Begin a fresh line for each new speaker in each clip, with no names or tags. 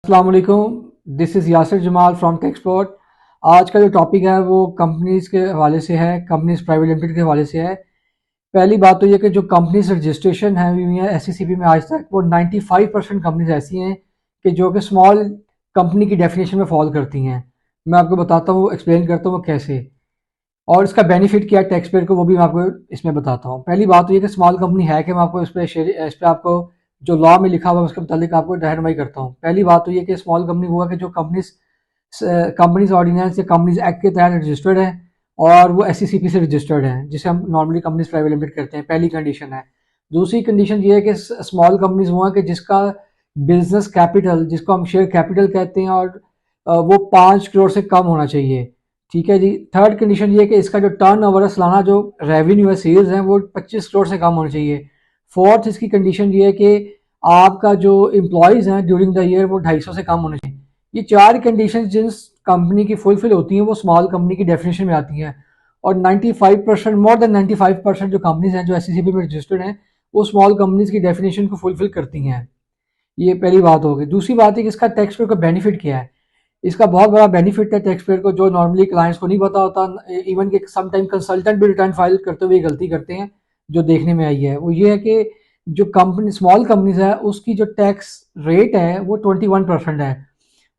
अस्सलाम वालेकुम, this is Yasir Jamal from Texport. आज का जो टॉपिक है वो कंपनीज़ के हवाले से है, कंपनीज़ प्राइवेट लिमिटेड के हवाले से है। पहली बात तो ये कि जो कंपनीज रजिस्ट्रेशन है हुई है एससीसीपी में आज तक, वो 95% कंपनीज ऐसी हैं कि जो कि स्मॉल कंपनी की डेफिनेशन में फॉल करती हैं। मैं आपको बताता हूँ, एक्सप्लेन करता हूँ वो कैसे, और इसका बेनिफिट क्या है टैक्स पेयर को, वो भी मैं आपको इसमें बताता हूँ। पहली बात तो ये कि स्मॉल कंपनी है कि मैं आपको इस पर आपको जो लॉ में लिखा हुआ है उसके मुताबिक आपको रहनुमाई करता हूँ। पहली बात तो ये कि स्मॉल कंपनी हुआ कि जो कंपनीज ऑर्डिनेंस या कंपनीज एक्ट के तहत रजिस्टर्ड है और वो एससीसीपी से रजिस्टर्ड है, जिसे हम नॉर्मली कंपनीज प्राइवेट लिमिटेड करते हैं। पहली कंडीशन है। दूसरी कंडीशन ये है कि स्मॉल कंपनीज हुआ कि जिसका बिजनेस कैपिटल, जिसको हम शेयर कैपिटल कहते हैं, और वो 5 करोड़ से कम होना चाहिए। ठीक है जी। थर्ड कंडीशन ये है कि इसका जो टर्न ओवर है, सालाना जो रेवेन्यू है, सेल्स हैं, वो 25 करोड़ से कम होना चाहिए। फोर्थ इसकी कंडीशन ये है कि आपका जो एम्प्लॉयज़ हैं ड्यूरिंग द ईयर वो 250 से कम होने चाहिए। ये चार कंडीशन जिस कंपनी की फुलफिल होती हैं वो स्मॉल कंपनी की डेफिनेशन में आती हैं। और 95%, मोर देन 95% जो कंपनीज हैं जो एससीसीपी में रजिस्टर्ड हैं, वो स्मॉल कंपनीज की डेफिनेशन को फुलफिल करती हैं। ये पहली बात हो गई। दूसरी बात है कि इसका टैक्स पेयर का बेनिफिट क्या है। इसका बहुत बड़ा बेनिफिट है टैक्स पेयर को, जो नॉर्मली क्लाइंट्स को नहीं पता होता। इवन कि समटाइम कंसल्टेंट भी रिटर्न फाइल करते हुए गलती करते हैं, जो देखने में आई है वो ये है कि जो कंपनी स्मॉल कंपनीज है उसकी जो टैक्स रेट है वो 21% है,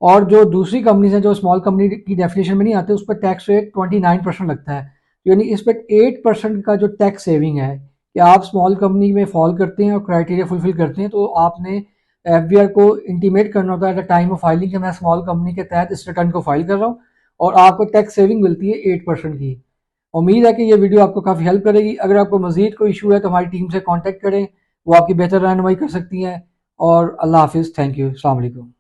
और जो दूसरी कंपनीज हैं जो स्मॉल कंपनी की डेफिनेशन में नहीं आते उस पर टैक्स रेट 29% लगता है। यानी इस पर 8% का जो टैक्स सेविंग है कि आप स्मॉल कंपनी में फॉल करते हैं और क्राइटेरिया फुलफिल करते हैं, तो आपने एफबीआर को इंटीमेट करना होता है at the time of filing कि मैं स्मॉल कंपनी के तहत इस रिटर्न को फाइल कर रहा हूँ, और आपको टैक्स सेविंग मिलती है 8% की। उम्मीद है कि ये वीडियो आपको काफ़ी हेल्प करेगी। अगर आपको मजीद कोई इशू है तो हमारी टीम से कॉन्टैक्ट करें, वो आपकी बेहतर रहनुमाई कर सकती हैं। और अल्लाह हाफिज़, थैंक यू, अस्सलाम वालेकुम।